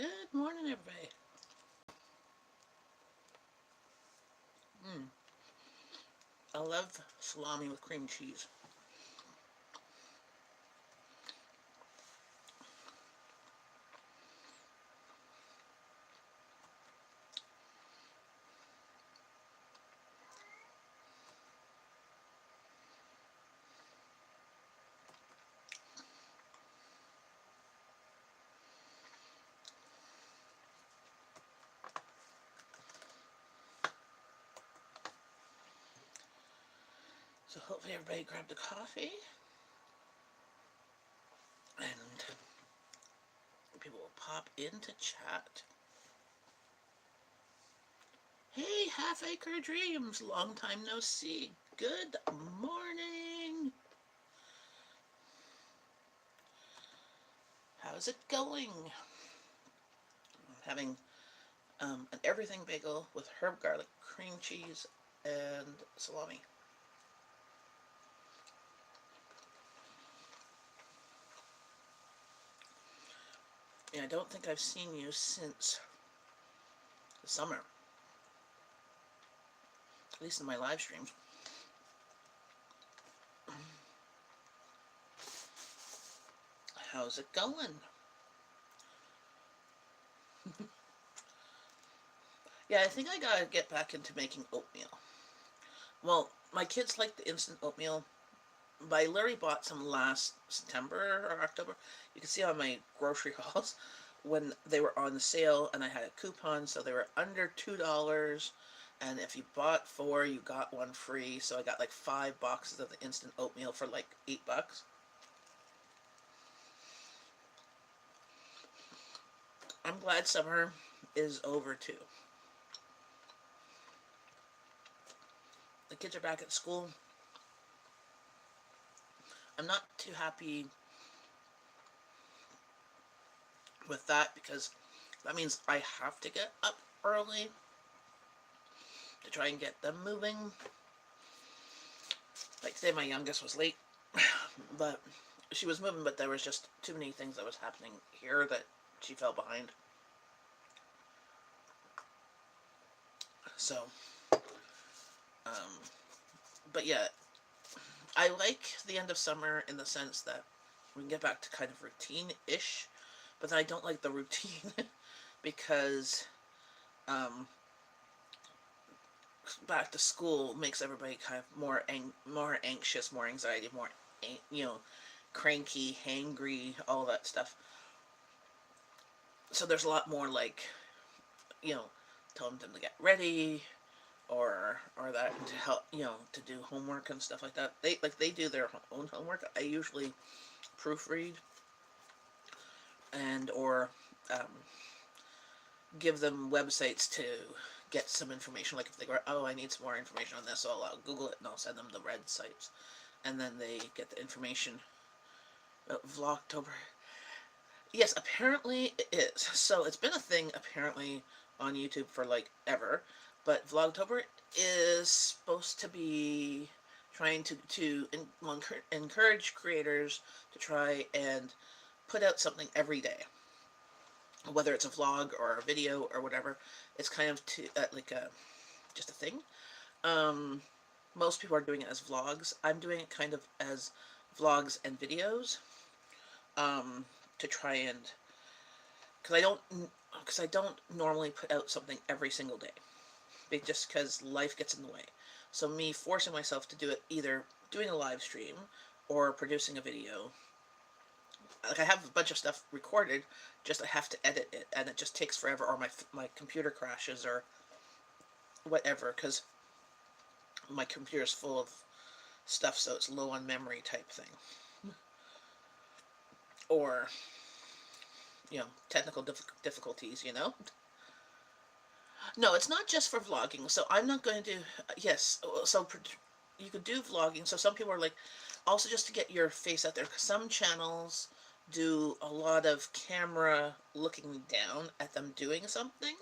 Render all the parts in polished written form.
Good morning, everybody. Mm, I love salami with cream cheese. So hopefully everybody grabbed a coffee and people will pop into chat. Hey, Half Acre Dreams, long time no see. Good morning. How's it going? I'm having an everything bagel with herb garlic, cream cheese, and salami. Yeah, I don't think I've seen you since the summer, at least in my live streams. How's it going? Yeah, I think I gotta get back into making oatmeal. Well, my kids like the instant oatmeal, but I literally bought some last September or October. You can see on my grocery hauls when they were on the sale, and I had a coupon, so they were under $2. And if you bought four, you got one free. So I got like 5 boxes of the instant oatmeal for like $8. I'm glad summer is over too. The kids are back at school. I'm not too happy with that because that means I have to get up early to try and get them moving. Like today, my youngest was late, but she was moving, but there was just too many things that was happening here that she fell behind. So, um, but yeah, I like the end of summer in the sense that we can get back to kind of routine-ish, but then I don't like the routine because um, back to school makes everybody kind of more anxious, more anxiety, more cranky, hangry, all that stuff. So there's a lot more like you know telling them to get ready or that to help to do homework and stuff like that. They do their own homework. I usually proofread and or um, give them websites to get some information. Like if they go, oh, I need some more information on this, so I'll Google it and I'll send them the red sites, and then they get the information. Vlogtober. Yes, apparently it is. So it's been a thing apparently on YouTube for like ever, but Vlogtober is supposed to be trying to encourage creators to try and put out something every day, whether it's a vlog or a video or whatever. It's kind of like a just a thing. Um, Most people are doing it as vlogs. I'm doing it kind of as vlogs and videos to try and because I don't normally put out something every single day, just because life gets in the way. So me forcing myself to do it, either doing a live stream or producing a video. Like I have a bunch of stuff recorded, just I have to edit it, and it just takes forever, or my computer crashes or whatever, because my computer's full of stuff, so it's low on memory type thing, or technical difficulties. No, it's not just for vlogging. So I'm not going to do, yes, so you could do vlogging. So some people are like, also just to get your face out there. Some channels do a lot of camera looking down at them doing something.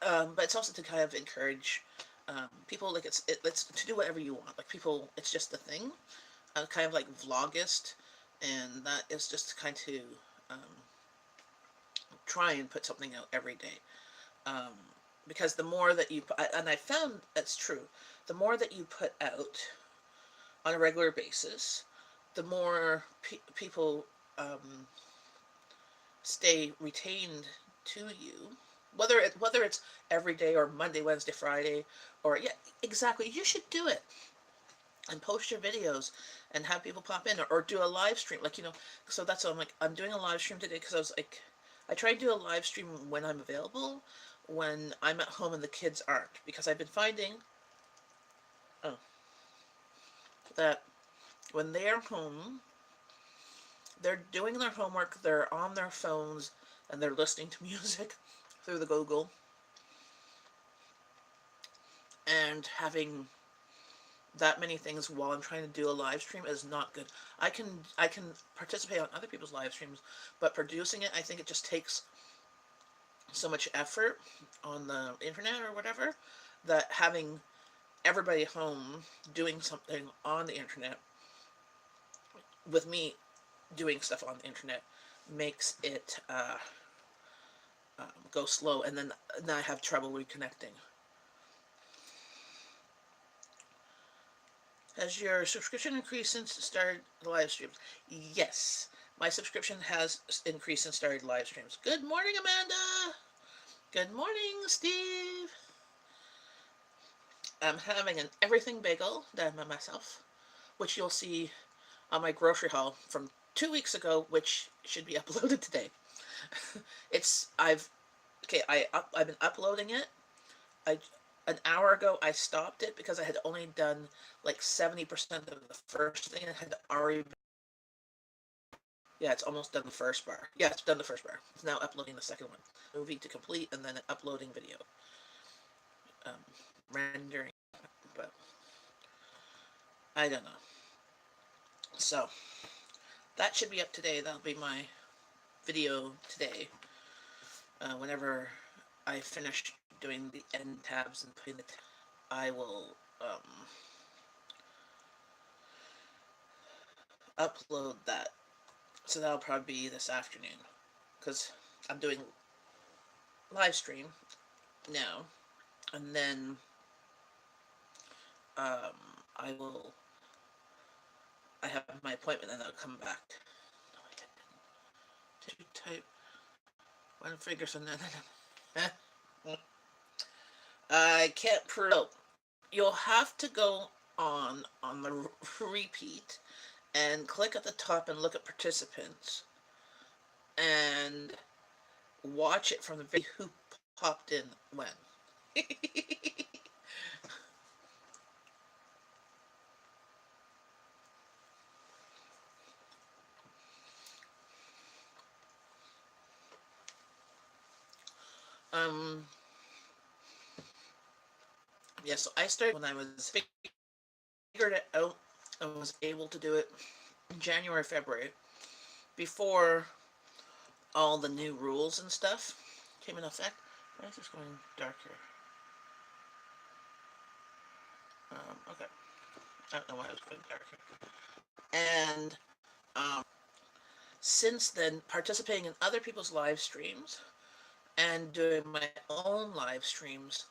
But it's also to kind of encourage people, like it's to do whatever you want. Like people, it's just a thing. Kind of like vlogist. And that is just kind of um, try and put something out every day. Um, because the more that you, and I found that's true, the more that you put out on a regular basis, the more people stay retained to you. Whether it's every day or Monday, Wednesday, Friday, or yeah, exactly. You should do it and post your videos and have people pop in, or do a live stream. Like, so that's what I'm doing a live stream today because I was like, I try to do a live stream when I'm available, when I'm at home and the kids aren't, because I've been finding oh, that when they're home, they're doing their homework, they're on their phones, and they're listening to music through the Google, and having that many things while I'm trying to do a live stream is not good. I can participate on other people's live streams, but producing it, I think it just takes so much effort on the internet or whatever, that having everybody home doing something on the internet with me doing stuff on the internet makes it go slow, and then I have trouble reconnecting. Has your subscription increased since it started the live streams? Yes, my subscription has increased and started live streams. Good morning, Amanda. Good morning, Steve. I'm having an everything bagel done by myself, which you'll see on my grocery haul from 2 weeks ago, which should be uploaded today. I've been uploading it. An hour ago I stopped it because I had only done like 70% of the first thing. I had already, yeah, it's almost done the first bar. Yeah, it's done the first bar. It's now uploading the second one. Movie to complete, and then uploading video. Um, Rendering, but I don't know. So that should be up today. That'll be my video today. Whenever I finish doing the end tabs and putting it, I will upload that. So that'll probably be this afternoon, because I'm doing live stream now, and then I will. I have my appointment, and I'll come back. No, I didn't. Did you type one finger? So no. I can't prove. You'll have to go on the repeat and click at the top and look at participants and watch it from the video who popped in when. um yeah, so I started when I was figured it out and was able to do it in January, February, before all the new rules and stuff came in effect. Why is this going dark here? Okay. I don't know why it was going dark here. And since then, participating in other people's live streams and doing my own live streams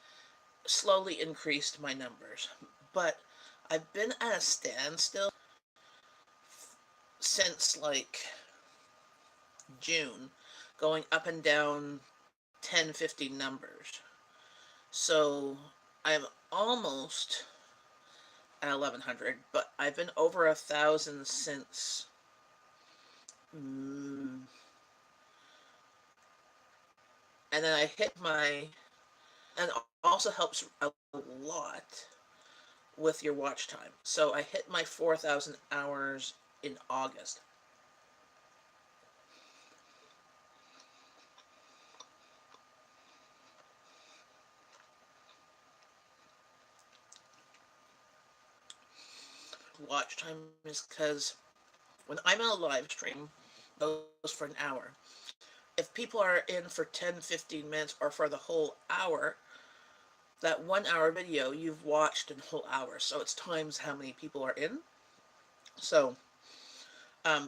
slowly increased my numbers. But I've been at a standstill since like June, going up and down 10, 15 numbers. So I'm almost at 1100, but I've been over 1,000 since and then I hit my, and also helps a lot with your watch time. So I hit my 4,000 hours in August. Watch time is because when I'm in a live stream, goes for an hour. If people are in for 10, 15 minutes or for the whole hour, that 1 hour video you've watched in a whole hour. So it's times how many people are in. So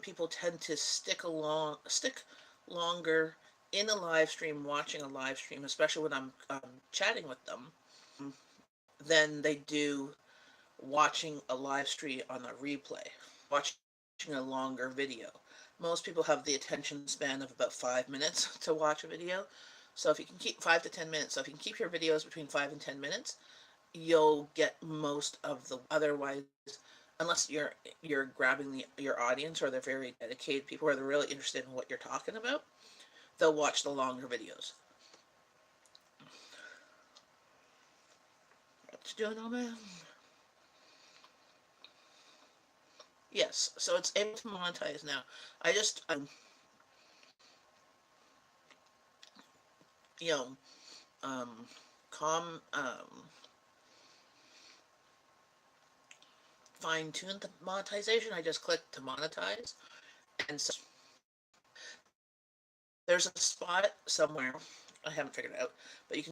people tend to stick longer in a live stream, watching a live stream, especially when I'm chatting with them, than they do watching a live stream on a replay, watching a longer video. Most people have the attention span of about 5 minutes to watch a video. So if you can keep 5 to 10 minutes, so if you can keep your videos between 5 and 10 minutes, you'll get most of the. Otherwise, unless you're grabbing your audience, or they're very dedicated people, or they're really interested in what you're talking about, they'll watch the longer videos. What you doing, old man? Yes, so it's able to monetize now. I just you know um com fine tune the monetization. I just clicked to monetize, and so there's a spot somewhere, I haven't figured it out, but you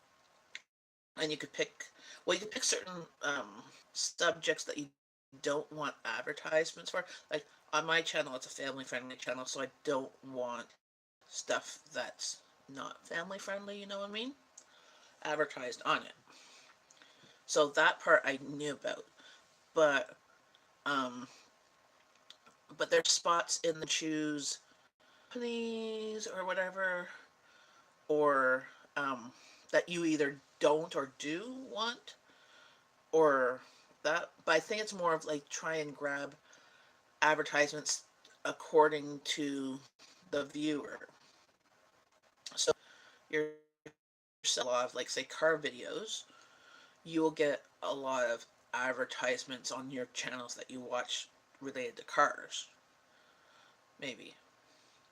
could pick, well, you could pick certain subjects that you don't want advertisements for. Like on my channel, it's a family friendly channel, so I don't want stuff that's not family friendly, you know what I mean, advertised on it. So that part I knew about, but um there's spots in the choose companies or whatever, or that you either don't or do want, or that. But I think it's more of like try and grab advertisements according to the viewer. So you're a lot of, like, say, car videos, you will get a lot of advertisements on your channels that you watch related to cars, maybe.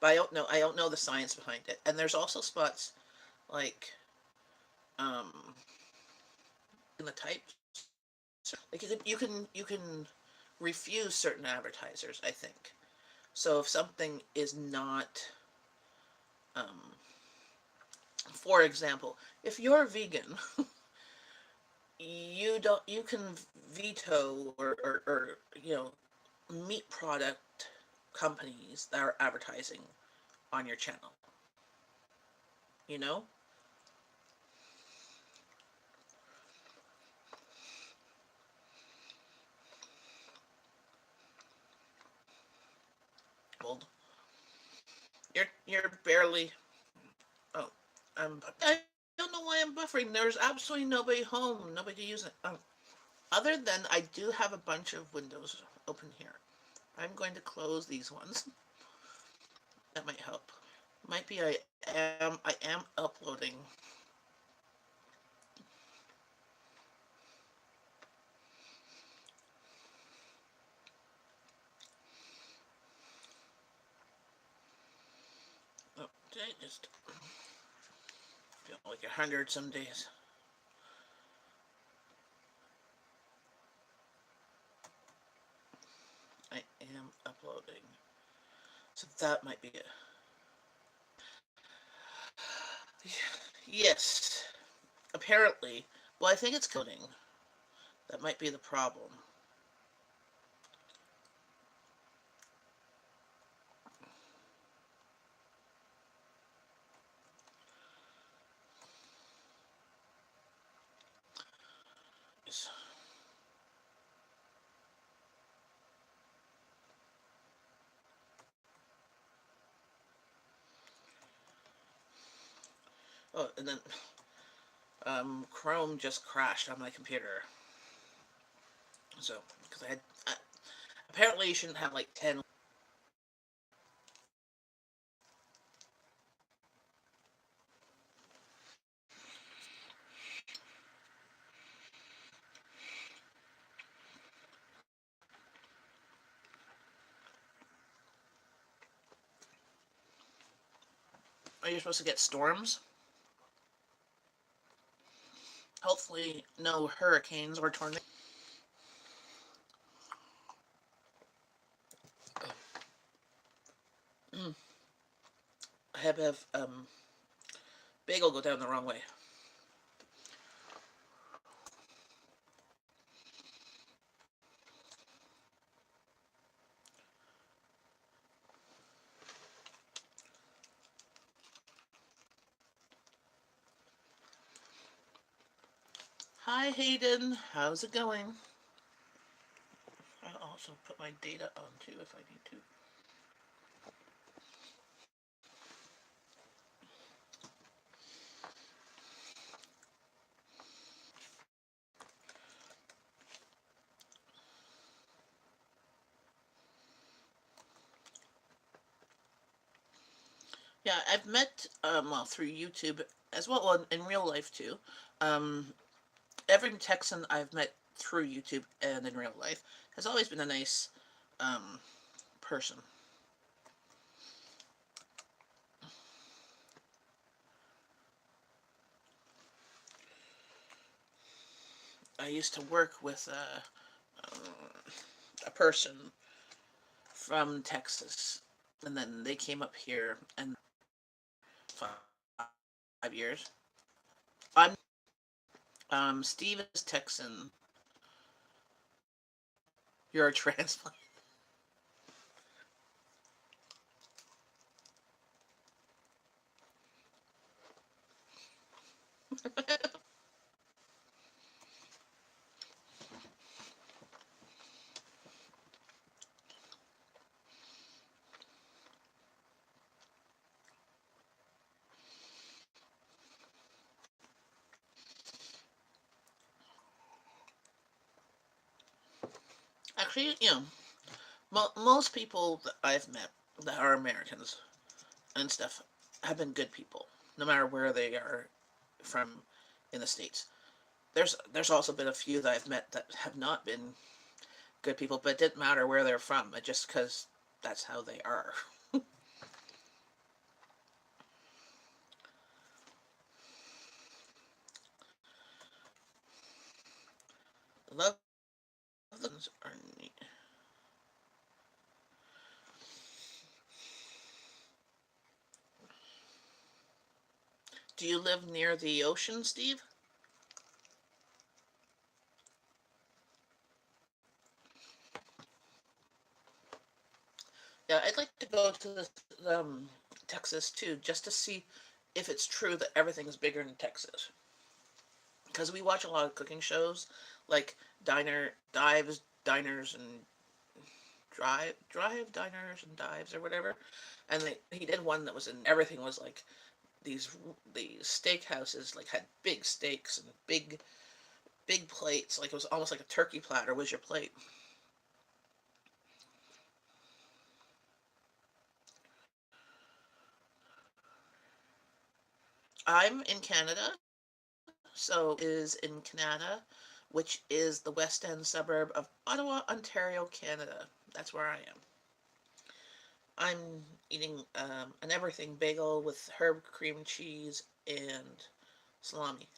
But I don't know the science behind it. And there's also spots like um in the types, like you can refuse certain advertisers, I think. So if something is not, um for example, if you're vegan, you can veto, or meat product companies that are advertising on your channel, you know. Well, you're barely. Oh, I don't know why I'm buffering. There's absolutely nobody home, nobody to use it. Other than I do have a bunch of windows open here. I'm going to close these ones. That might help. Might be I am uploading. Oh, did I just feel like 100 some days? I am uploading. So that might be it. Yes. Apparently. Well, I think it's coding. That might be the problem. Oh, and then Chrome just crashed on my computer. So, because I had, apparently you shouldn't have like 10. Are you supposed to get storms? Hopefully, no hurricanes or tornadoes. Mm. I have bagel go down the wrong way. Hi Hayden, how's it going? I'll also put my data on too if I need to. Yeah, I've met, well, through YouTube as well, well, in real life too. Um, every Texan I've met through YouTube and in real life has always been a nice um, person. I used to work with a person from Texas, and then they came up here and 5 years. I'm Steve is Texan. You're a transplant. Actually, most people that I've met that are Americans and stuff have been good people, no matter where they are from in the states. There's also been a few that I've met that have not been good people, but it didn't matter where they're from. It just because that's how they are. Love those are neat. Do you live near the ocean, Steve? Yeah, I'd like to go to Texas too, just to see if it's true that everything is bigger in Texas. Because we watch a lot of cooking shows, like diners and drive diners and dives or whatever. And he did one that was in everything was like these these steakhouses like had big steaks and big plates, like it was almost like a turkey platter was your plate. I'm in Canada, so is in Canada, which is the west end suburb of Ottawa, Ontario, Canada. That's where I am. I'm eating an everything bagel with herb cream cheese and salami.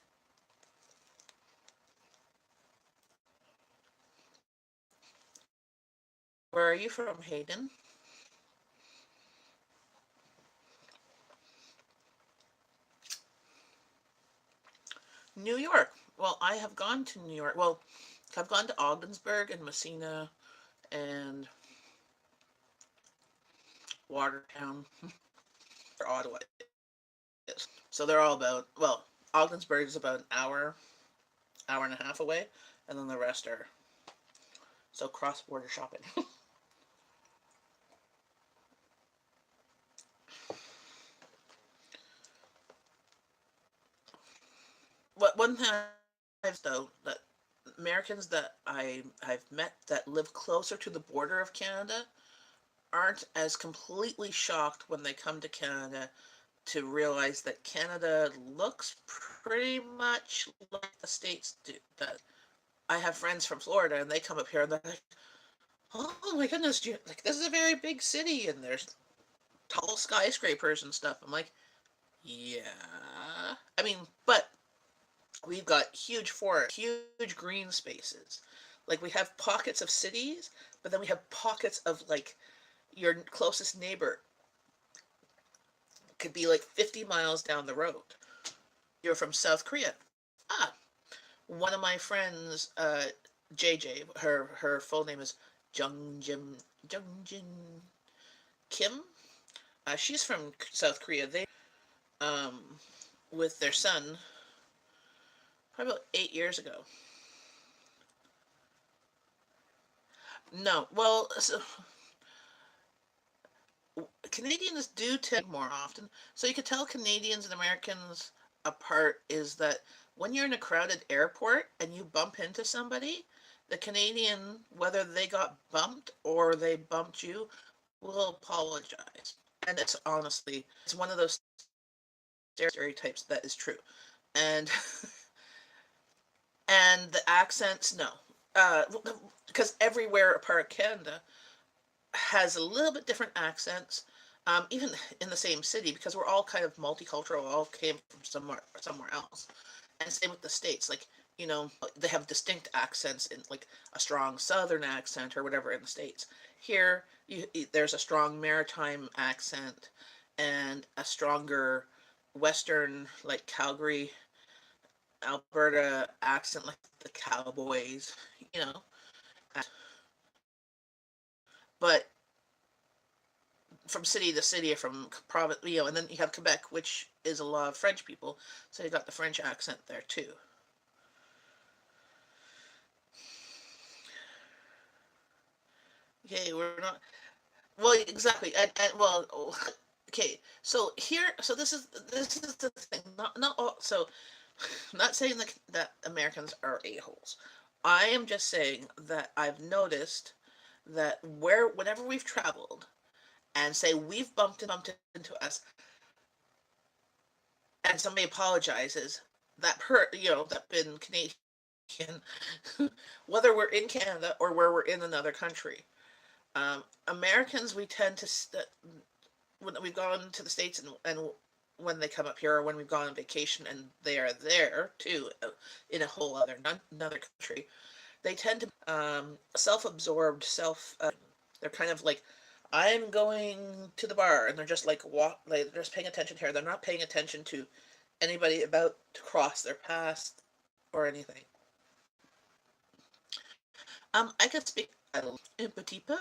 Where are you from, Hayden? New York. Well, I have gone to New York. Well, I've gone to Ogdensburg and Messina and Watertown, or Ottawa is. So they're all about, well, Ogdensburg is about an hour and a half away, and then the rest are so cross border shopping. What one thing I've though that Americans that I've met that live closer to the border of Canada aren't as completely shocked when they come to Canada to realize that Canada looks pretty much like the States do. That I have friends from Florida and they come up here and they're like, "Oh my goodness, like this is a very big city and there's tall skyscrapers and stuff." I'm like, "Yeah." I mean, but we've got huge forests, huge green spaces. Like we have pockets of cities, but then we have pockets of like your closest neighbor could be like 50 miles down the road. You're from South Korea. Ah, one of my friends, JJ, her full name is Jungjin Kim. She's from South Korea. They um with their son probably about 8 years ago. No, well, so Canadians do tend more often. So you could tell Canadians and Americans apart is that when you're in a crowded airport and you bump into somebody, the Canadian, whether they got bumped or they bumped you, will apologize. And it's honestly, it's one of those stereotypes that is true. And and the accents, no. Because everywhere apart Canada has a little bit different accents, even in the same city, because we're all kind of multicultural, all came from somewhere else. And same with the states, like they have distinct accents in like a strong Southern accent or whatever in the states. Here, there's a strong maritime accent and a stronger Western, like Calgary, Alberta accent, like the Cowboys, you know. But from city to city, or from province, and then you have Quebec, which is a lot of French people, so you got the French accent there too. Okay, we're not. Well, exactly, and well, okay. So here, so this is the thing. Not all. So, I'm not saying that Americans are a-holes. I am just saying that I've noticed that whenever we've traveled, and say we've bumped into us, and somebody apologizes, that been Canadian, whether we're in Canada or where we're in another country. Americans, we tend to when we've gone to the States, and when they come up here, or when we've gone on vacation and they are there too, in a whole another country, they tend to self-absorbed, they're kind of like, I'm going to the bar, and they're just like like they're just paying attention here. They're not paying attention to anybody about to cross their path or anything. I can speak un petit peu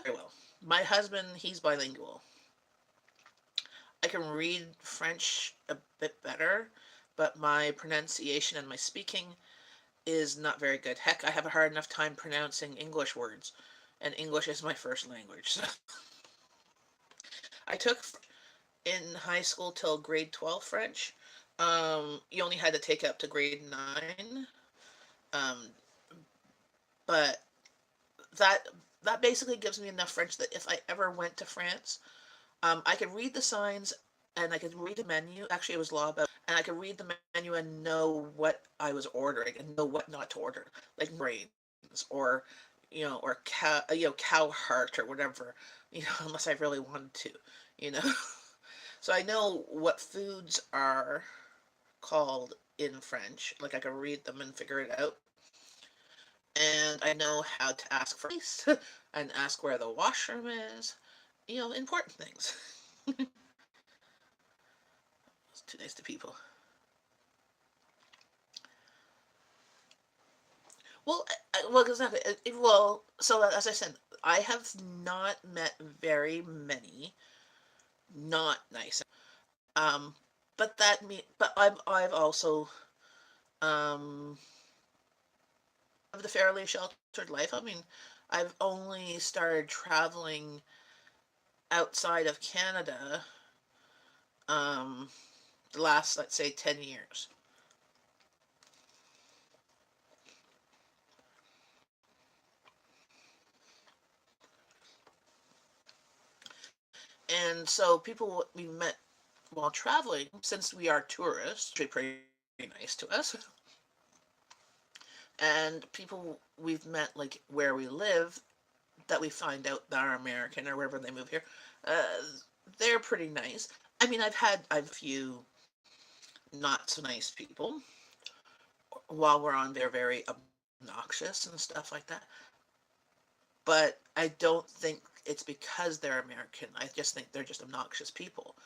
very well. My husband, he's bilingual. I can read French a bit better, but my pronunciation and my speaking is not very good. Heck, I have a hard enough time pronouncing English words, and English is my first language. So I took in high school till grade 12 French. You only had to take it up to grade 9. Um, but that that basically gives me enough French that if I ever went to France, I could read the signs and I could read the menu. Actually, it was law about, and I could read the menu and know what I was ordering and know what not to order, like brains or or cow heart or whatever, unless I really wanted to, you know. So I know what foods are called in French. Like I can read them and figure it out. And I know how to ask for ice and ask where the washroom is. Important things. It's too nice to people. Well, exactly. Well, so as I said, I have not met very many not nice. Um, but I've also um lived a fairly sheltered life. I mean, I've only started traveling outside of Canada um the last, let's say, 10 years. And so people we met while traveling, since we are tourists, are pretty nice to us. And people we've met like where we live, that we find out that are American or wherever they move here, uh, they're pretty nice. I mean, I've a few not so nice people while we're on there, very obnoxious and stuff like that. But I don't think it's because they're American. I just think they're just obnoxious people,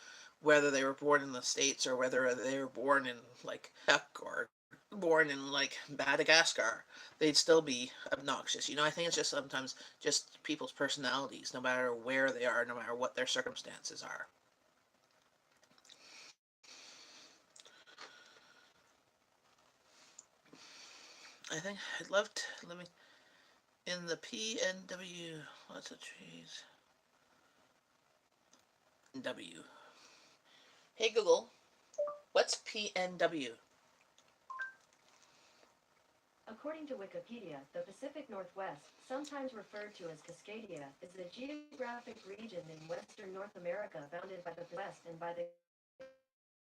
whether they were born in the States or whether they were born in like Chuck or born in like Madagascar. They'd still be obnoxious. I think it's just sometimes just people's personalities, no matter where they are, no matter what their circumstances are. I think I loved living in the PNW. Lots of trees. W. Hey Google, what's PNW? According to Wikipedia, the Pacific Northwest, sometimes referred to as Cascadia, is a geographic region in western North America bounded by the west and by the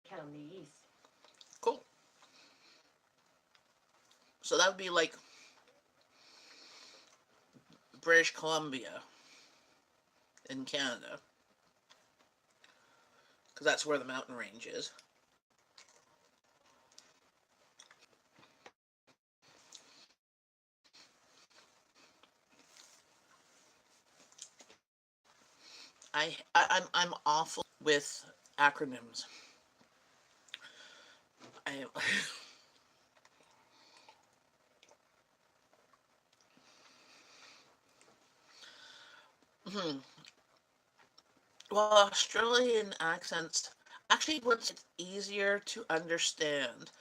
Canada on the east. Cool. So that would be like British Columbia in Canada, because that's where the mountain range is. I'm awful with acronyms. I hmm. Well, Australian accents actually once it's easier to understand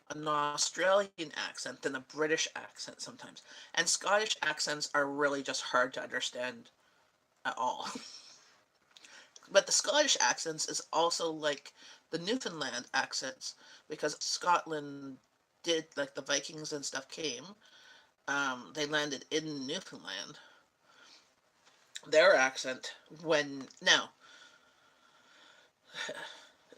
an Australian accent than a British accent sometimes. And Scottish accents are really just hard to understand at all. But the Scottish accents is also like the Newfoundland accents because Scotland did like the Vikings and stuff came. They landed in Newfoundland. Their accent when now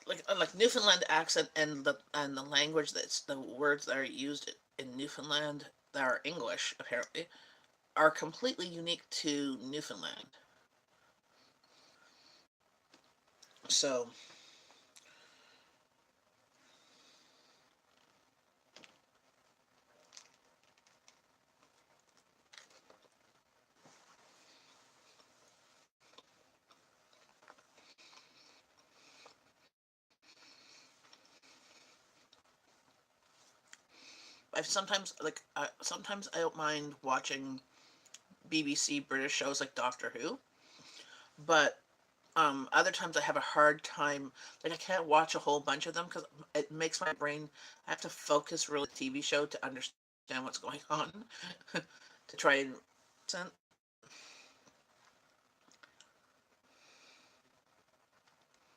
like Newfoundland accent and the language that's the words that are used in Newfoundland that are English apparently are completely unique to Newfoundland. So sometimes I don't mind watching BBC British shows like Doctor Who, but other times I have a hard time. Like I can't watch a whole bunch of them because it makes my brain. I have to focus really TV show to understand what's going on, to try and accent.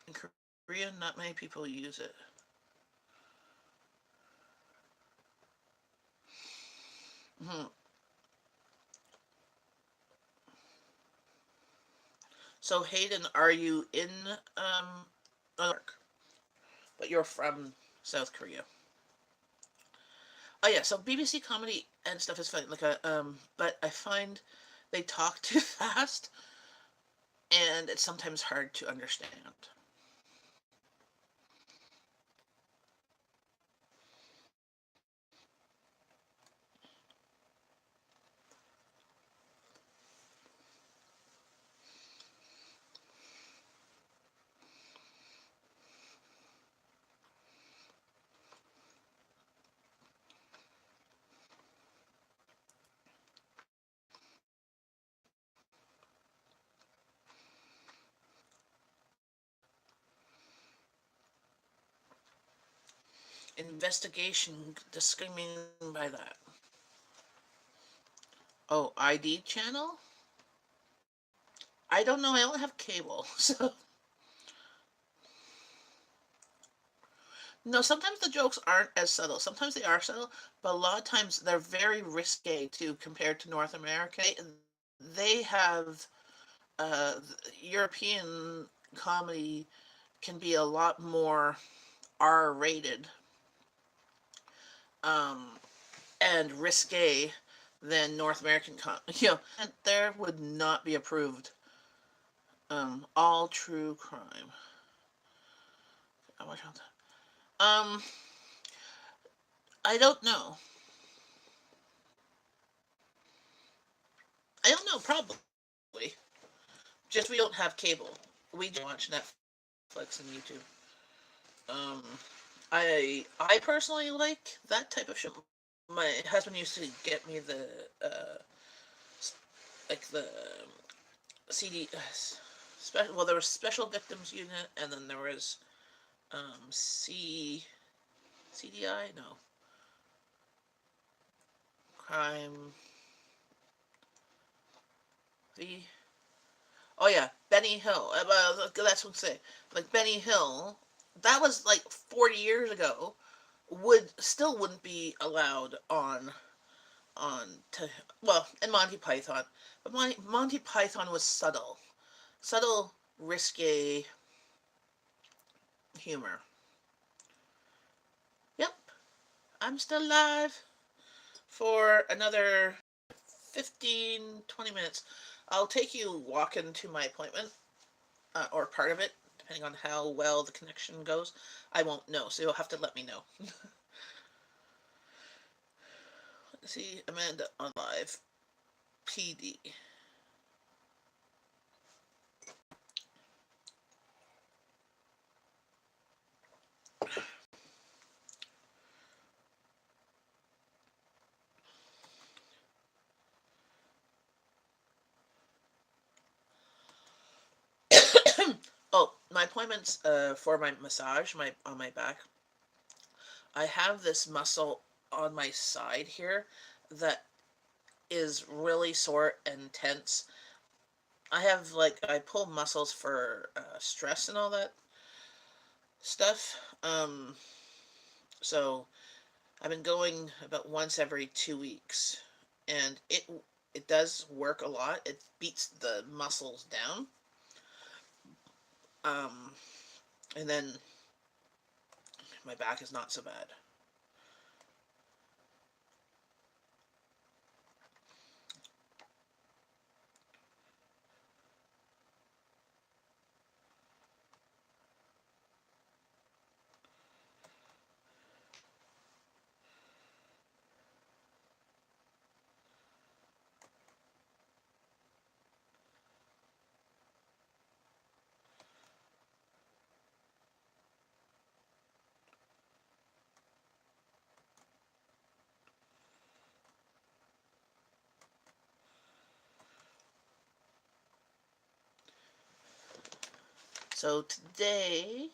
In Korean, not many people use it. Hmm. So Hayden, are you in New York? But you're from South Korea. Oh yeah, so BBC comedy and stuff is fine. But I find they talk too fast, and it's sometimes hard to understand. Investigation. Discriminating by that. Oh, ID channel. I don't know. I only have cable, so no. Sometimes the jokes aren't as subtle. Sometimes they are subtle, but a lot of times they're very risque too compared to North America. They have European comedy can be a lot more R rated um, and risque than North American comedy. And there would not be approved. All true crime. Um, I don't know. I don't know. Probably. Just we don't have cable. We just watch Netflix and YouTube. Um, I personally like that type of show. My husband used to get me the like the CD. Well, there was Special Victims Unit, and then there was CDI. No, Coffeetime. The Oh yeah, Benny Hill. That's what I'm saying. Like Benny Hill, that was like 40 years ago. Wouldn't be allowed on to well in Monty Python, but Monty Python was subtle, risque humor. Yep, I'm still alive for another 15-20 minutes. I'll take you walking to my appointment, or part of it, depending on how well the connection goes. I won't know, so you'll have to let me know. Let's see, Amanda on live. PD. Oh, my appointments for my massage, my on my back. I have this muscle on my side here that is really sore and tense. I pull muscles for stress and all that stuff. So I've been going about once every 2 weeks, and it does work a lot. It beats the muscles down. Um, and then my back is not so bad. So today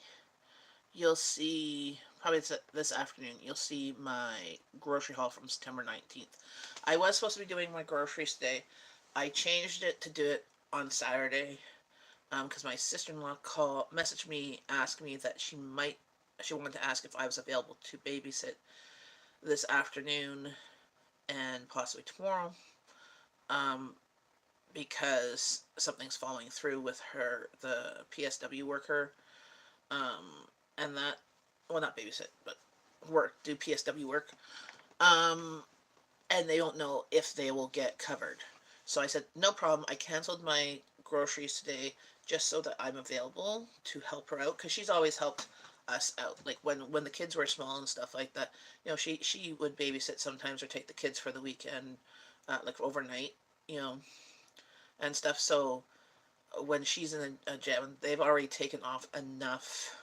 you'll see, probably this afternoon, you'll see my grocery haul from September 19th. I was supposed to be doing my groceries today. I changed it to do it on Saturday because my sister-in-law messaged me, asked me that she wanted to ask if I was available to babysit this afternoon and possibly tomorrow, um, because something's falling through with the PSW worker, and that, well, not babysit, but do PSW work, um, and they don't know if they will get covered. So I said, no problem. I canceled my groceries today just so that I'm available to help her out, because she's always helped us out. Like when the kids were small and stuff like that, she would babysit sometimes or take the kids for the weekend, like overnight, you know, and stuff. So when she's in a gym, they've already taken off enough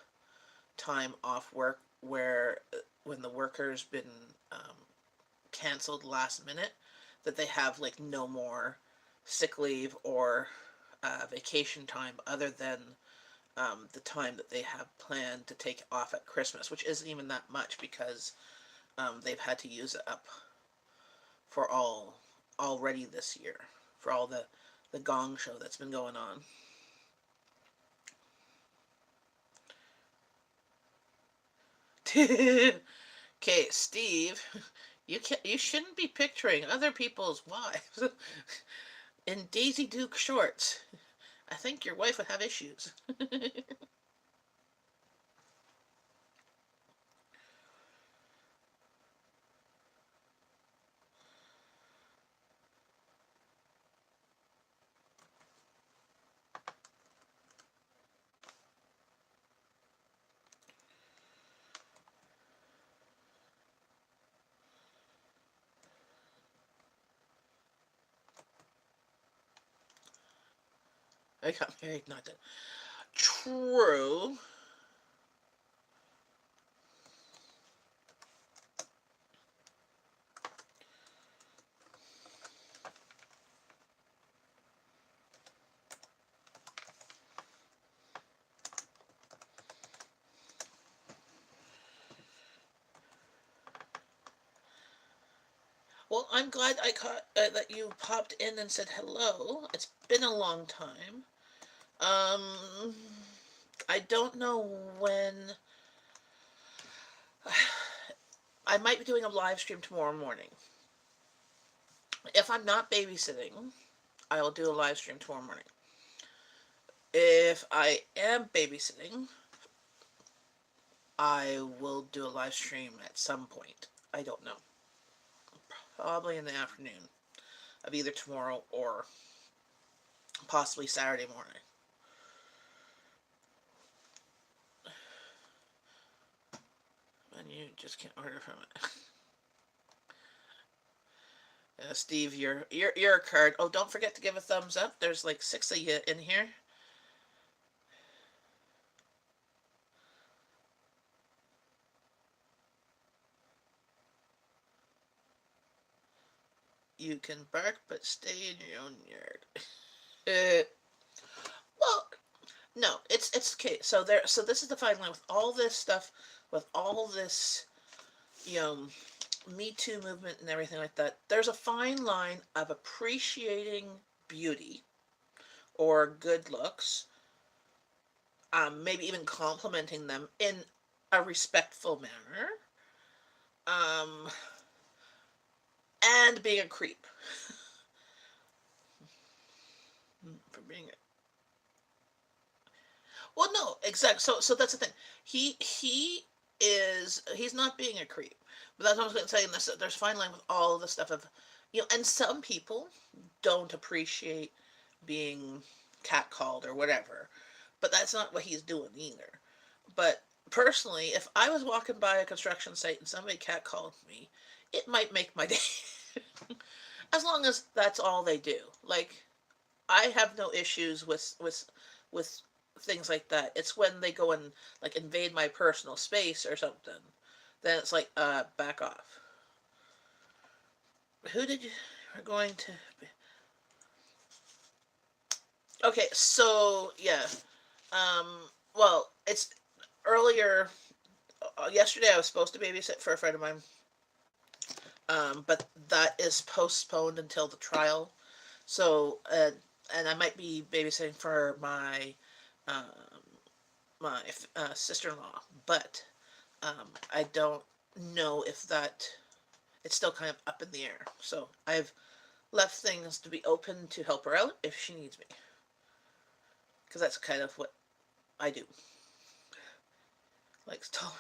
time off work where when the worker's been um, canceled last minute, that they have like no more sick leave or vacation time other than the time that they have planned to take off at Christmas, which isn't even that much because they've had to use it up for all already this year for all the gong show that's been going on. Okay, Steve, you shouldn't be picturing other people's wives in Daisy Duke shorts. I think your wife would have issues. I got married, not that. True. Well, I'm glad I caught that you popped in and said hello. It's been a long time. Um, I don't know when. I might be doing a live stream tomorrow morning. If I'm not babysitting, I will do a live stream tomorrow morning. If I am babysitting, I will do a live stream at some point. I don't know. Probably in the afternoon of either tomorrow or possibly Saturday morning. And you just can't order from it. Steve, you're a card. Oh, don't forget to give a thumbs up. There's like 6 of you in here. You can bark, but stay in your own yard. Well, no, it's okay. So this is the fine line with all this stuff, with all this, you know, Me Too movement and everything like that. There's a fine line of appreciating beauty or good looks, maybe even complimenting them in a respectful manner, um, and being a creep for being. Well, no, exactly. So that's the thing. He's not being a creep, but that's what I was going to say. This there's a fine line with all the stuff of, and some people don't appreciate being catcalled or whatever, but that's not what he's doing either. But personally, if I was walking by a construction site and somebody catcalled me, it might make my day. As long as that's all they do. Like, I have no issues with things like that. It's when they go and like invade my personal space or something, then it's like, back off. Who did you are going to be? Okay, so yeah. Um well, it's earlier yesterday I was supposed to babysit for a friend of mine. But that is postponed until the trial. So, and I might be babysitting for um, my sister-in-law, but I don't know if that. It's still kind of up in the air. So I've left things to be open to help her out if she needs me, because that's kind of what I do. Like tall.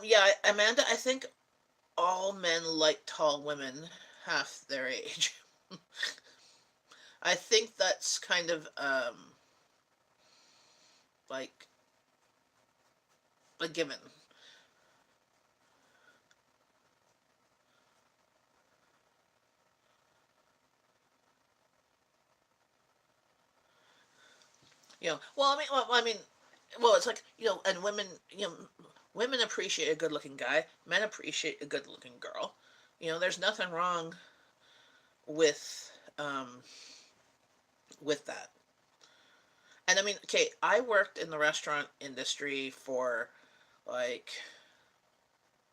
Yeah, Amanda. I think all men like tall women half their age. I think that's kind of like a given. Well, it's like, and women, women appreciate a good-looking guy. Men appreciate a good-looking girl. There's nothing wrong with with that. And I mean, okay, I worked in the restaurant industry for like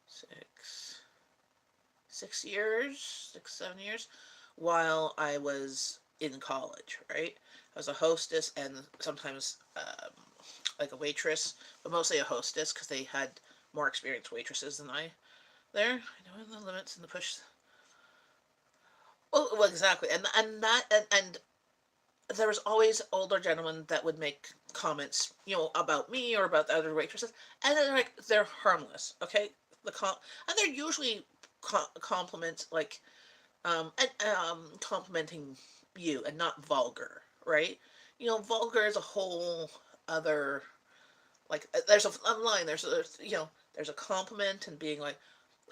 six, 6 years, 6, 7 years, while I was in college. Right, I was a hostess and sometimes like a waitress, but mostly a hostess because they had more experienced waitresses than I there. I know the limits and the push. Well, exactly, and there was always older gentlemen that would make comments, about me or about the other waitresses, and they're harmless, okay? And they're usually compliments like and complimenting you and not vulgar, right? Vulgar is a whole other, like, there's a line. There's a compliment and being like,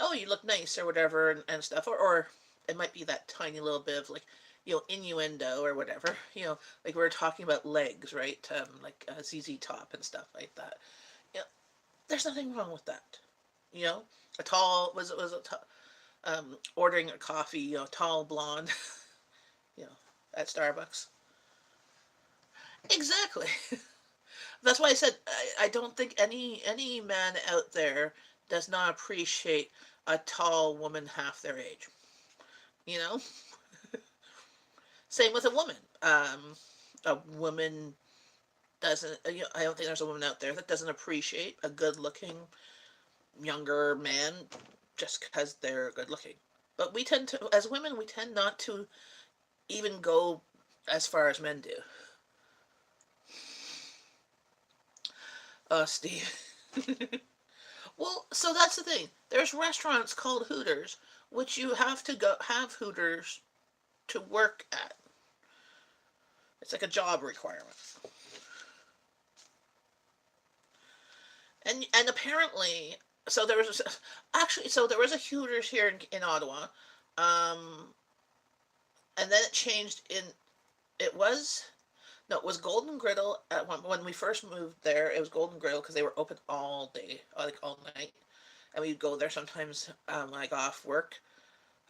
oh, you look nice or whatever, and stuff, or it might be that tiny little bit of like, innuendo or whatever. Like we were talking about legs, right? Like ZZ Top and stuff like that. you know there's nothing wrong with that. you know a tall was a ordering a coffee, tall blonde, you know at Starbucks. Exactly. That's why I said I don't think any man out there does not appreciate a tall woman half their age. You know, same with a woman. A woman doesn't. I don't think there's a woman out there that doesn't appreciate a good-looking younger man just because they're good-looking. But we tend to, as women, we tend not to even go as far as men do. Steve. Well, so that's the thing. There's restaurants called Hooters, which you have to go have Hooters to work at. It's like a job requirement. And apparently, so there was actually so there was a Hooters here in Ottawa, um, and then it changed in it was no, it was Golden Griddle at when we first moved there. It was Golden Griddle because they were open all day, like all night, and we'd go there sometimes when I got off work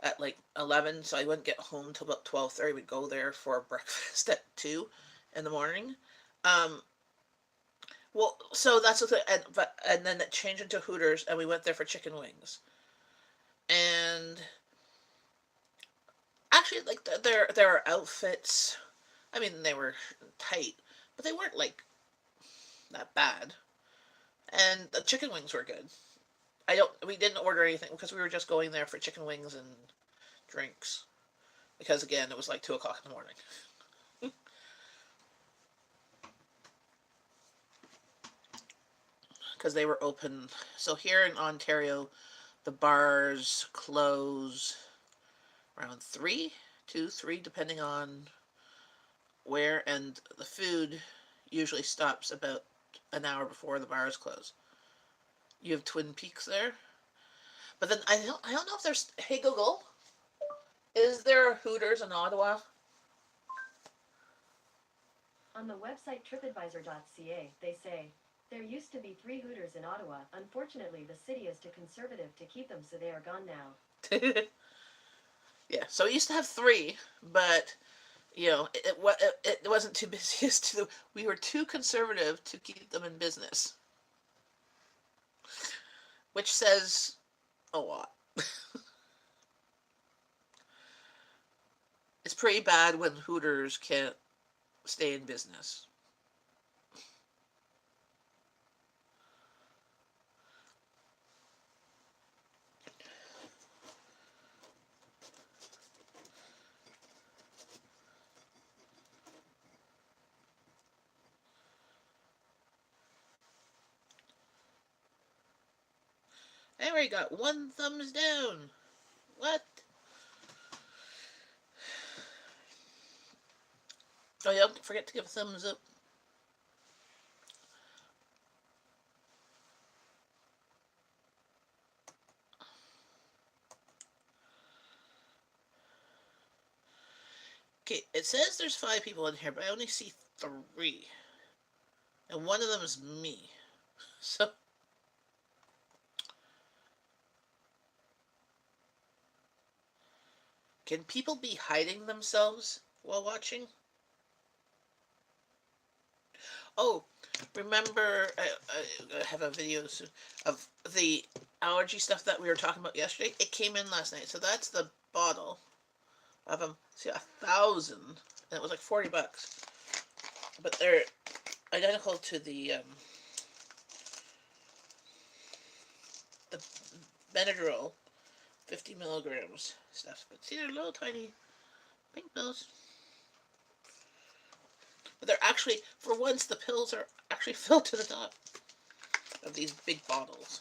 at like 11, so I wouldn't get home till about 12:30. We'd go there for breakfast at 2 in the morning. Um, well, so that's what and then it changed into Hooters, and we went there for chicken wings. And actually, like their outfits, I mean, they were tight, but they weren't like that bad. And the chicken wings were good. I don't. We didn't order anything because we were just going there for chicken wings and drinks. Because again, it was like 2 o'clock in the morning. Because they were open. So here in Ontario, the bars close around 3, 2, 3, depending on where, and the food usually stops about an hour before the bars close. You have Twin Peaks there, but then I don't know if there's. Hey Google, is there a Hooters in Ottawa? On the website tripadvisor.ca, they say, there used to be 3 Hooters in Ottawa. Unfortunately, the city is too conservative to keep them, so they are gone now. Yeah, so we used to have 3, but it wasn't too busy. We were too conservative to keep them in business, which says a lot. It's pretty bad when Hooters can't stay in business. I already got 1 thumbs down. What? Oh yeah, don't forget to give a thumbs up. Okay, it says there's 5 people in here, but I only see 3. And one of them is me. So, can people be hiding themselves while watching? Oh, remember, I have a video of the allergy stuff that we were talking about yesterday. It came in last night, so that's the bottle of them. See, 1,000, and it was like $40. But they're identical to the Benadryl 50 milligrams stuff. But see, they're little tiny pink pills. But they're actually, for once, the pills are actually filled to the top of these big bottles.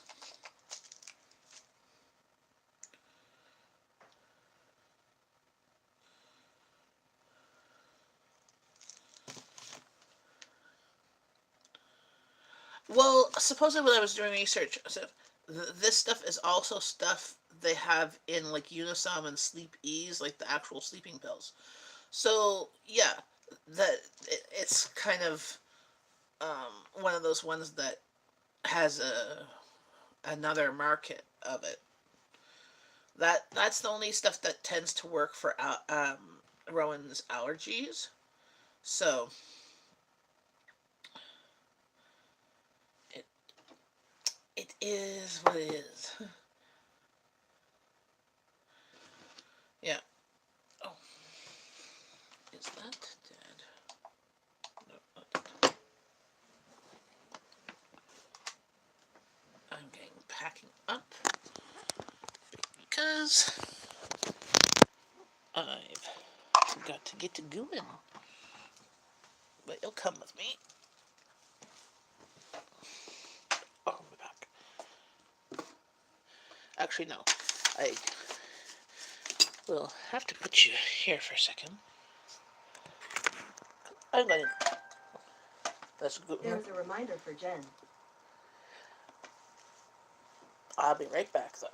Well, supposedly when I was doing research, so this stuff is also stuff they have in like Unisom and Sleep Ease, like the actual sleeping pills. So yeah, that it's kind of one of those ones that has another market of it. That's the only stuff that tends to work for Rowan's allergies. So it it is what it is. packing up because I've got to get to going. But you'll come with me. Oh, my back. Actually, no. I will have to put you here for a second. I'm going to... That's good. There is a reminder for Jen. I'll be right back, though.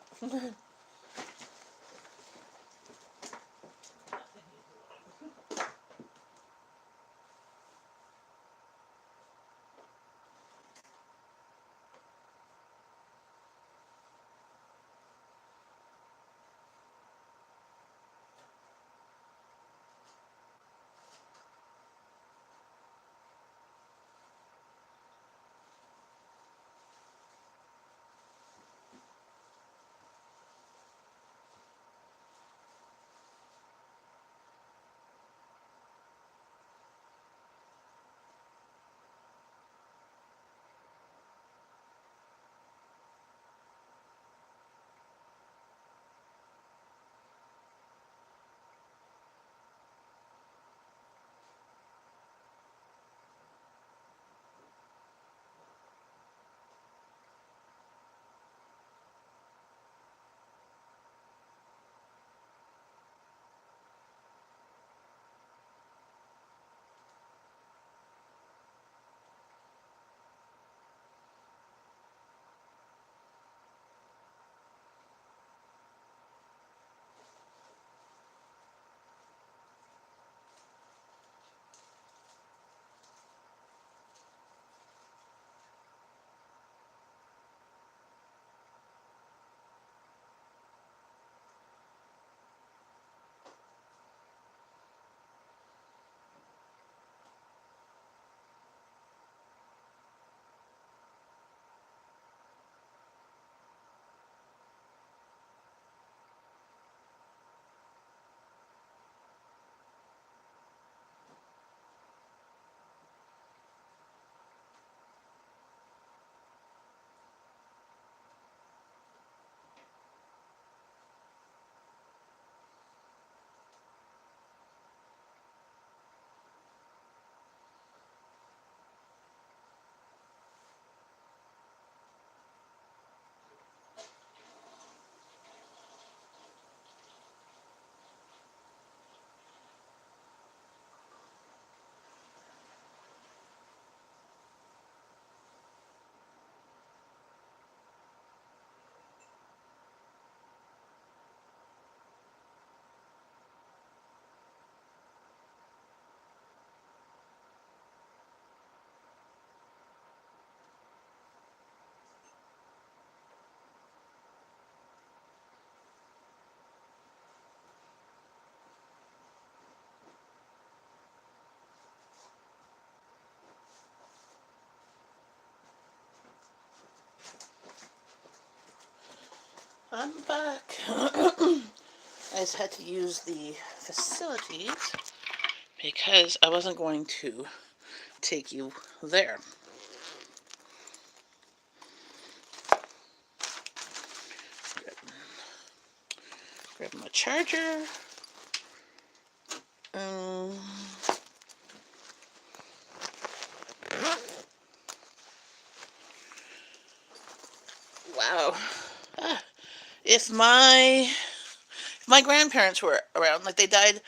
I'm back. I just had to use the facilities because I wasn't going to take you there. Grab my charger. Um, wow. If my grandparents were around, like they died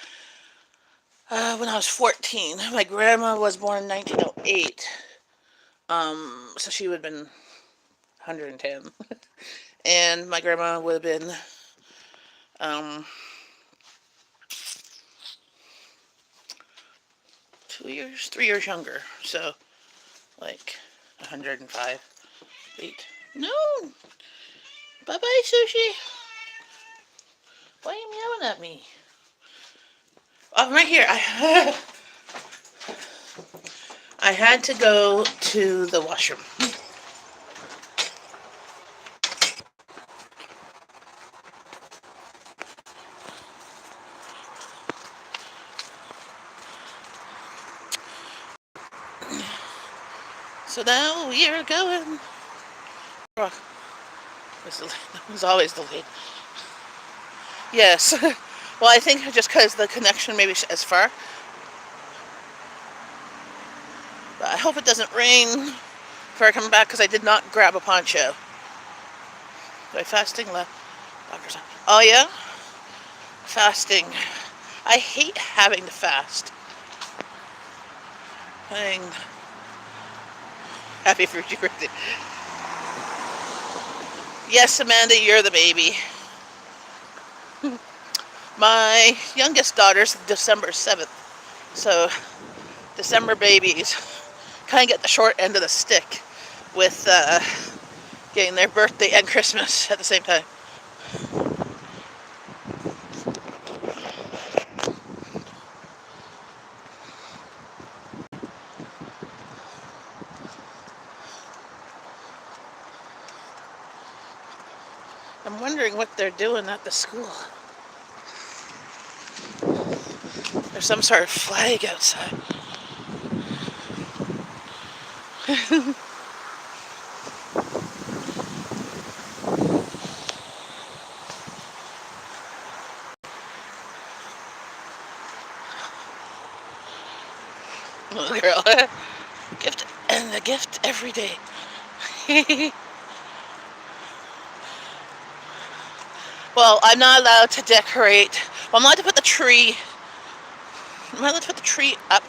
when I was 14. My grandma was born in 1908. So she would have been 110. And my grandma would have been um, 3 years younger. So, like, 105. Wait. No! Bye-bye, Sushi! Why are you meowing at me? I'm right here. I had to go to the washroom. So now we are going. It's always delayed. Yes. Well, I think just because the connection maybe is far. But I hope it doesn't rain before I come back because I did not grab a poncho. Do I fasting left? Doctor's on. Oh yeah? Fasting. I hate having to fast. Saying happy birthday. Yes, Amanda, you're the baby. My youngest daughter's December 7th. So, December babies kind of get the short end of the stick with getting their birthday and Christmas at the same time. I'm wondering what they're doing at the school. There's some sort of flag outside. Little girl. Gift and a gift every day. Well, I'm not allowed to decorate. Well, I'm allowed to put the tree. I'm not allowed to put the tree up.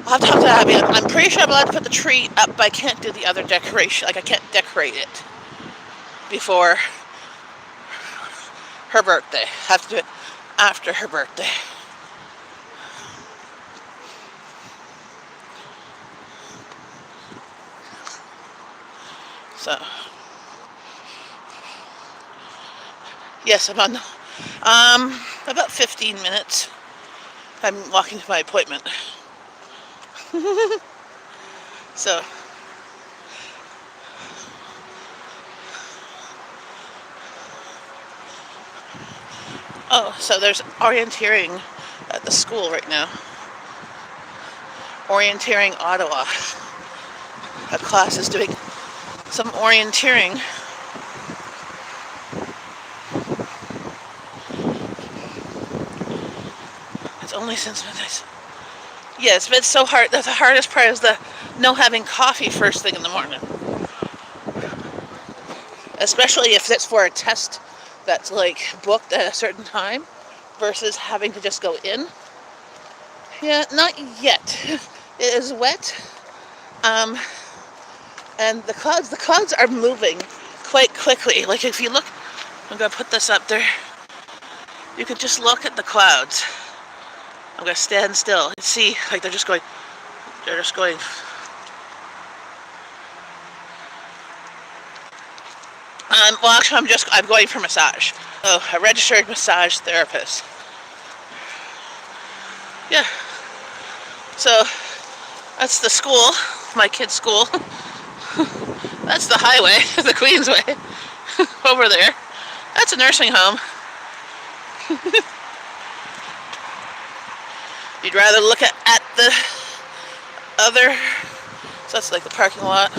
I'll have to talk to Abby. I'm pretty sure I'm allowed to put the tree up, but I can't do the other decoration. Like, I can't decorate it before her birthday. I have to do it after her birthday. So, yes, I'm on about 15 minutes. I'm walking to my appointment. So, oh, so there's orienteering at the school right now. Orienteering Ottawa. A class is doing some orienteering. It's only since midnight. Yeah, it's been so hard. That's the hardest part is the no having coffee first thing in the morning. Especially if it's for a test that's like booked at a certain time versus having to just go in. Yeah, not yet. It is wet. And the clouds are moving quite quickly. Like if you look, I'm gonna put this up there. You can just look at the clouds. I'm gonna stand still and see, like they're just going. Well, actually, I'm going for massage. Oh, a registered massage therapist. Yeah. So that's the school, my kid's school. That's the highway, the Queensway, over there. That's a nursing home. You'd rather look at the other, so that's like the parking lot.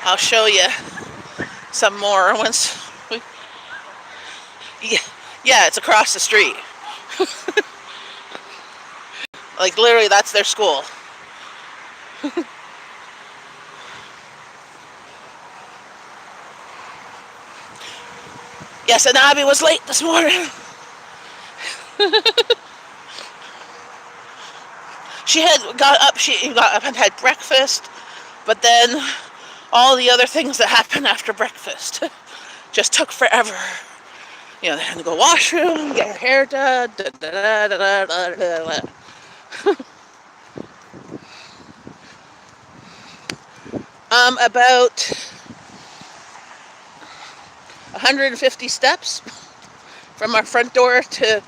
I'll show you some more once we, yeah, it's across the street. Like literally that's their school. Yes, and Abby was late this morning. She got up and had breakfast, but then all the other things that happen after breakfast just took forever. You know, they had to go washroom, get her hair done, about 150 steps from our front door to,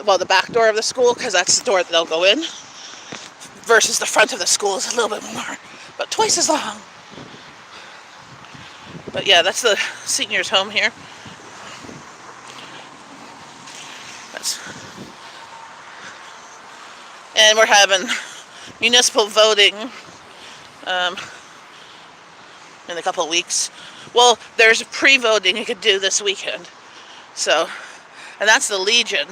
well, the back door of the school, because that's the door that they'll go in, versus the front of the school is a little bit more, but twice as long. But yeah, that's the seniors' home here. And we're having municipal voting in a couple of weeks. Well, there's pre-voting you could do this weekend. So, and that's the Legion.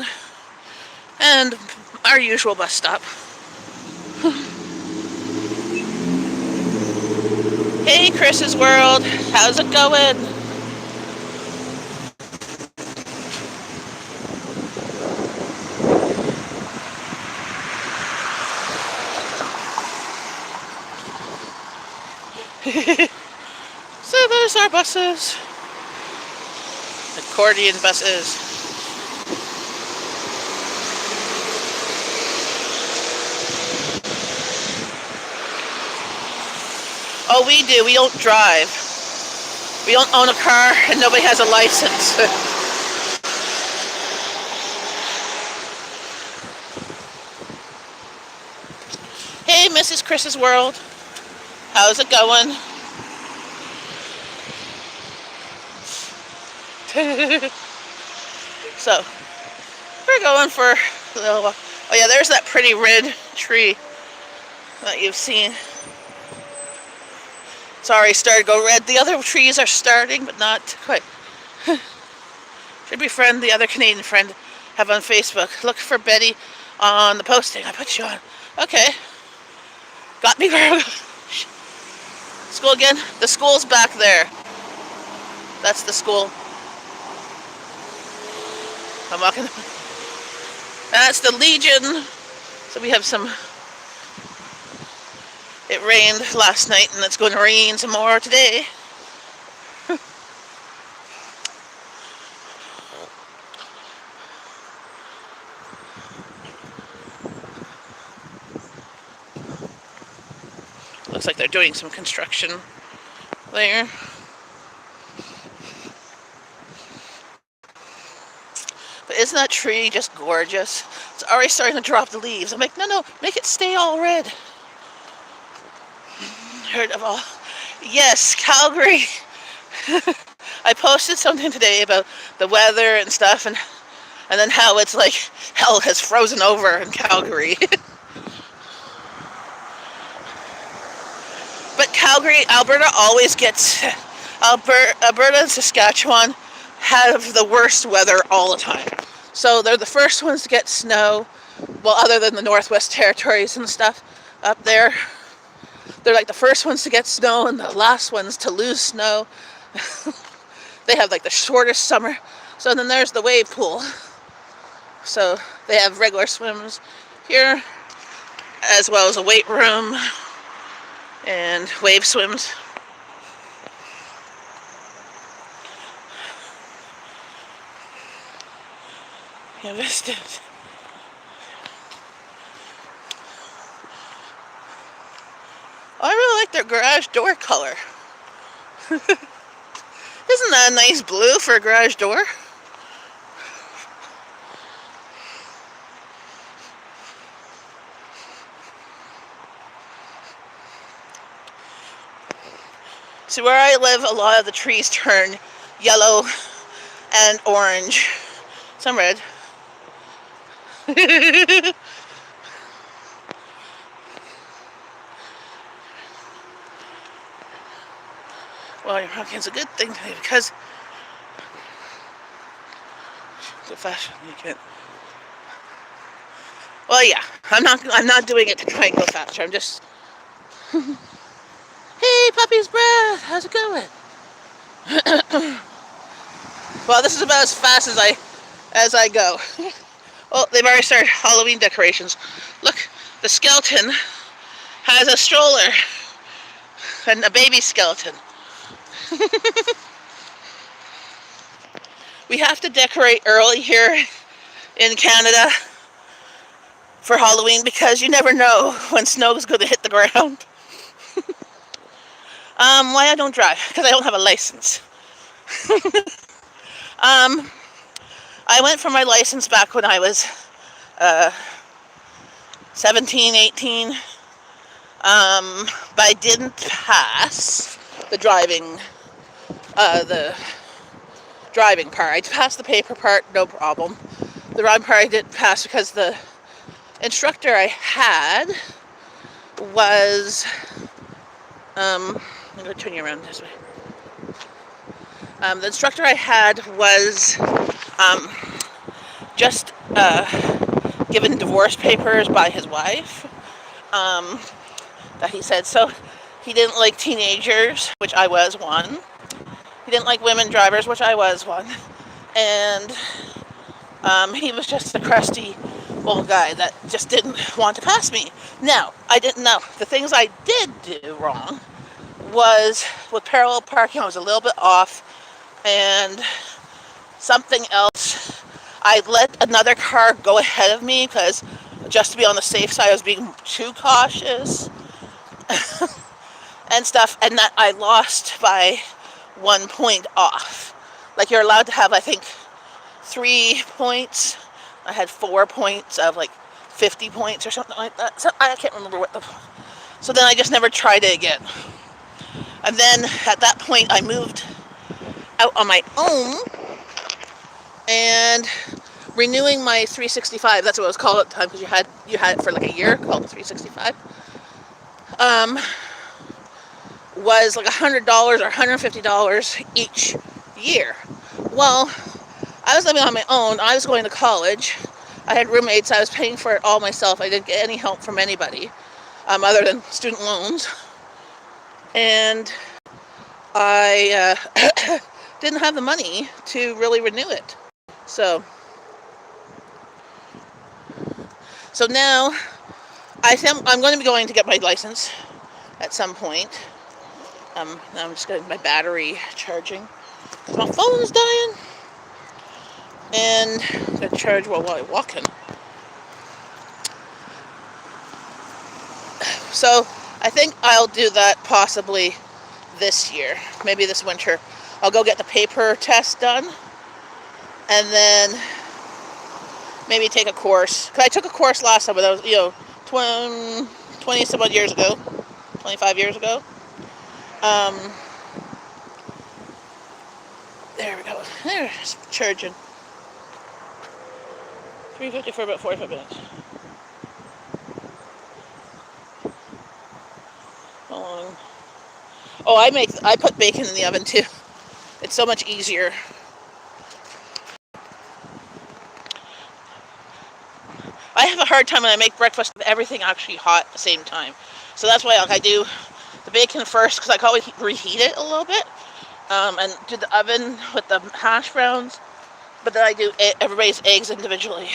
And our usual bus stop. Hey, Chris's World. How's it going? So there's our buses. Accordion buses. Oh, we do. We don't drive. We don't own a car and nobody has a license. Hey, Mrs. Chris's World. How's it going? So, we're going for a little while. Oh yeah, there's that pretty red tree that you've seen. It's already started to go red. The other trees are starting, but not quite. Should befriend the other Canadian friend have on Facebook. Look for Betty on the posting. I put you on. Okay. Got me. School again? The school's back there. That's the school. I'm walking. That's the Legion. So we have some. It rained last night and it's going to rain some more today. Looks like they're doing some construction there. But isn't that tree just gorgeous? It's already starting to drop the leaves. I'm like, no, make it stay all red. Heard of all. Yes, Calgary. I posted something today about the weather and stuff, and then how it's like hell has frozen over in Calgary. But Calgary, Alberta always gets... Alberta and Saskatchewan have the worst weather all the time. So they're the first ones to get snow, well, other than the Northwest Territories and stuff up there. They're like the first ones to get snow and the last ones to lose snow. They have like the shortest summer. So then there's the wave pool. So they have regular swims here, as well as a weight room and wave swims. Yeah, this is. I really like their garage door color. Isn't that a nice blue for a garage door? See, where I live, a lot of the trees turn yellow and orange. Some red. Well, you're honking. It's a good thing because go fast. You can't. Well, yeah. I'm not doing it to try and go faster. I'm just. Hey, puppy's breath. How's it going? Well, this is about as fast as I go. Oh, they've already started Halloween decorations. Look, the skeleton has a stroller and a baby skeleton. We have to decorate early here in Canada for Halloween because you never know when snow is going to hit the ground. Why I don't drive? Because I don't have a license. I went for my license back when I was 17, 18. But I didn't pass the driving part. I passed the paper part, no problem. The driving part I didn't pass because the instructor I had was, I'm going to turn you around this way. The instructor I had was just given divorce papers by his wife. That he said, so he didn't like teenagers, which I was one. He didn't like women drivers, which I was one. And he was just a crusty old guy that just didn't want to pass me. Now, I didn't know. The things I did do wrong was with parallel parking, I was a little bit off, and something else. I let another car go ahead of me because just to be on the safe side, I was being too cautious and stuff, and that I lost by 1 point off. Like you're allowed to have, I think, 3 points. I had 4 points of like 50 points or something like that. So I can't remember what the. So then I just never tried it again. And then at that point I moved out on my own and renewing my 365. That's what it was called at the time because you had it for like a year, called the 365. Was like $100 or $150 each year. Well, I was living on my own. I was going to college. I had roommates. I was paying for it all myself. I didn't get any help from anybody other than student loans. And I didn't have the money to really renew it. So now I think I'm going to be going to get my license at some point. I'm just getting my battery charging. My phone is dying. And I'm going to charge while I'm walking. So I think I'll do that possibly this year. Maybe this winter. I'll go get the paper test done. And then maybe take a course. Because I took a course last time, but that was, 20 some odd years ago. 25 years ago. There we go. There's charging. 350 for about 45 minutes. Oh, I put bacon in the oven too. It's so much easier. I have a hard time when I make breakfast with everything actually hot at the same time. So that's why I do the bacon first, because I can always reheat it a little bit. And do the oven with the hash browns. But then I do everybody's eggs individually.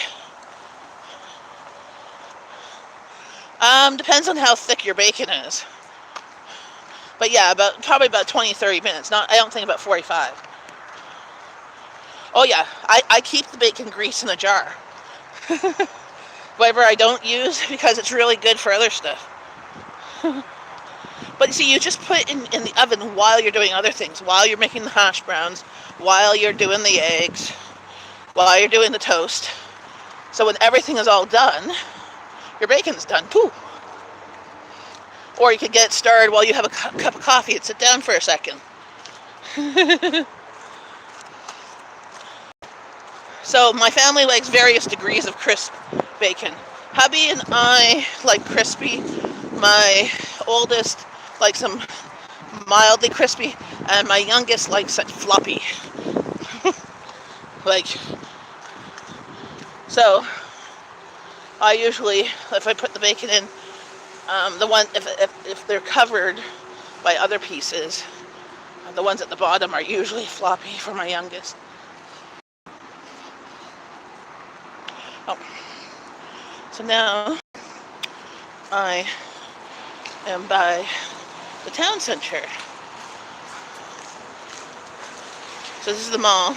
Depends on how thick your bacon is. But yeah, probably about 20-30 minutes. I don't think about 45. Oh yeah, I keep the bacon grease in a jar. Whatever I don't use, because it's really good for other stuff. But you see, you just put it in the oven while you're doing other things. While you're making the hash browns, while you're doing the eggs, while you're doing the toast. So when everything is all done, your bacon's done too. Or you could get it started while you have a cup of coffee and sit down for a second. So my family likes various degrees of crisp bacon. Hubby and I like crispy. My oldest likes some mildly crispy, and my youngest likes it floppy. So I usually, if I put the bacon in, if they're covered by other pieces, the ones at the bottom are usually floppy for my youngest. Oh. So now I am by the town center. So this is the mall.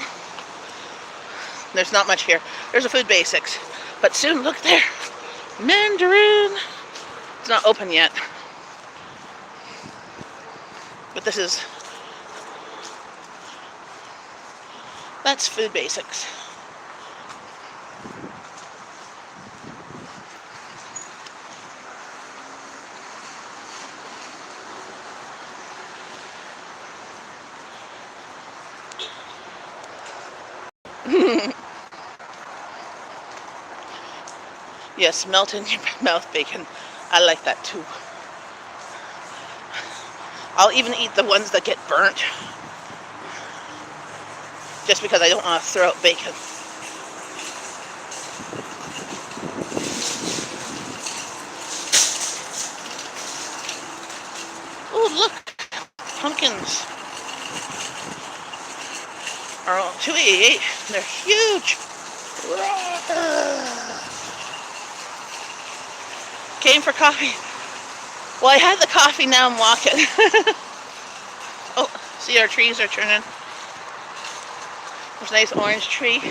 There's not much here. There's a Food Basics. But soon, look there. Mandarin. It's not open yet. But that's Food Basics. Yes, melt in your mouth bacon. I like that too. I'll even eat the ones that get burnt, just because I don't want to throw out bacon. Oh, look, pumpkins are all $2.88. They're huge. Came for coffee. Well, I had the coffee, now I'm walking. Oh, see, our trees are turning. There's a nice orange tree.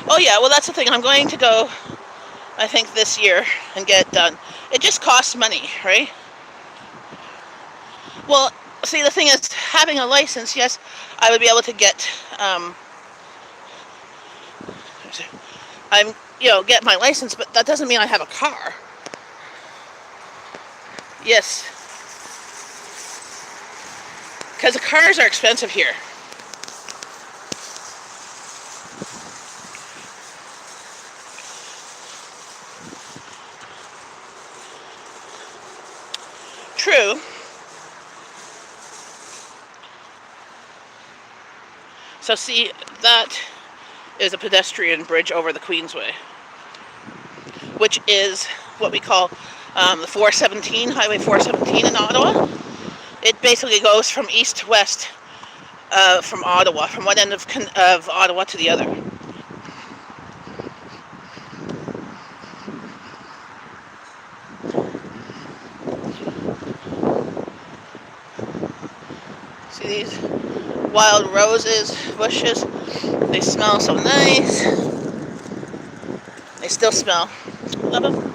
Oh yeah, well that's the thing. I'm going to go, I think, this year and get it done. It just costs money, right? Well, see, the thing is, having a license, yes, I would be able to get, get my license, but that doesn't mean I have a car. Yes, because the cars are expensive here. True. So see, that is a pedestrian bridge over the Queensway, which is what we call the 417, Highway 417 in Ottawa. It basically goes from east to west from Ottawa, from one end of Ottawa to the other. See these wild roses, bushes? They smell so nice. They still smell. Love them.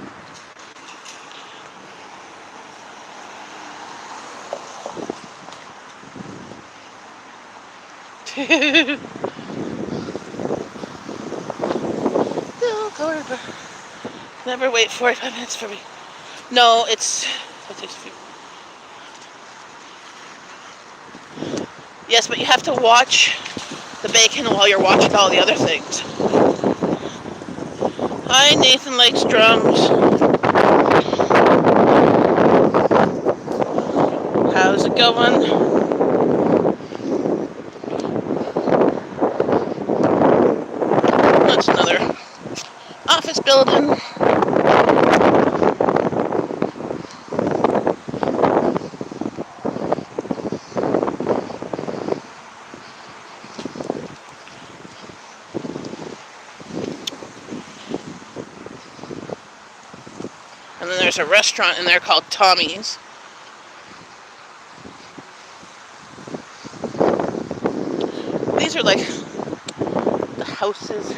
Never wait 45 minutes for me. No, it takes a few. Yes, but you have to watch the bacon while you're watching all the other things. Hi, Nathan likes drums. How's it going? That's another office building. And then there's a restaurant in there called Tommy's. These are like the houses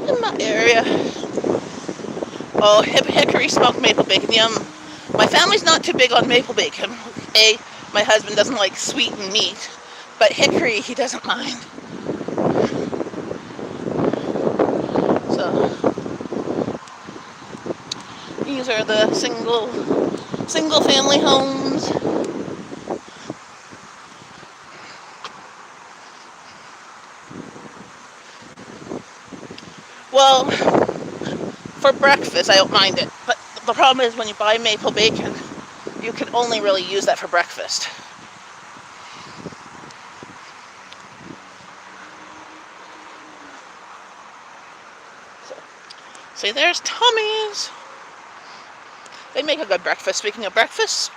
in my area. Oh, hickory smoked maple bacon, yum. My family's not too big on maple bacon. My husband doesn't like sweetened meat, but hickory he doesn't mind. So these are the single family homes. Well, for breakfast I don't mind it, but the problem is when you buy maple bacon, you can only really use that for breakfast. So, see, there's Tommy's. They make a good breakfast. Speaking of breakfast,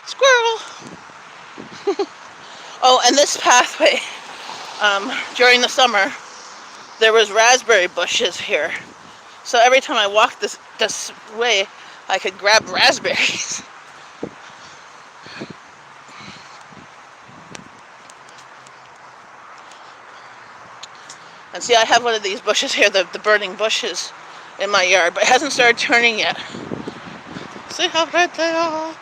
squirrel. Oh, and this pathway, during the summer, there was raspberry bushes here. So every time I walked this way, I could grab raspberries. And see, I have one of these bushes here, the burning bushes in my yard, but it hasn't started turning yet. See how red they are?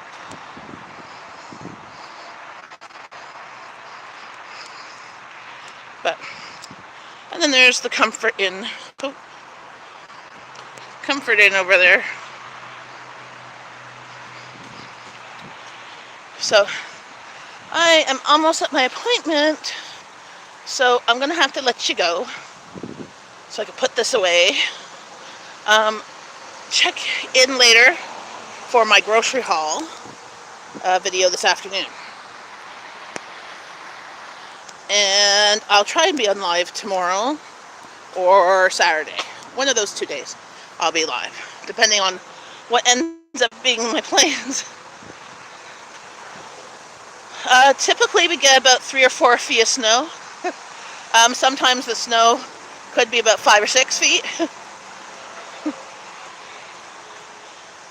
And then there's the Comfort Inn. Oh, Comfort Inn over there. So I am almost at my appointment, so I'm gonna have to let you go so I can put this away. check in later for my grocery haul video this afternoon. And I'll try and be on live tomorrow or Saturday. One of those 2 days I'll be live, depending on what ends up being my plans. Typically we get about 3 or 4 feet of snow. Sometimes the snow could be about 5 or 6 feet.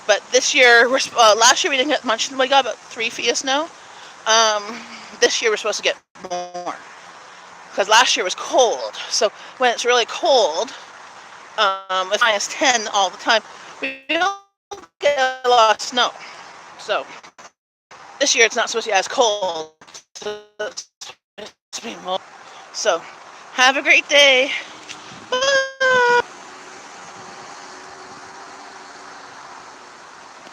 But this year, last year we didn't get much. We got about 3 feet of snow. This year we're supposed to get more. Because last year was cold. So when it's really cold, it's -10 all the time, we don't get a lot of snow. So this year it's not supposed to be as cold. So have a great day.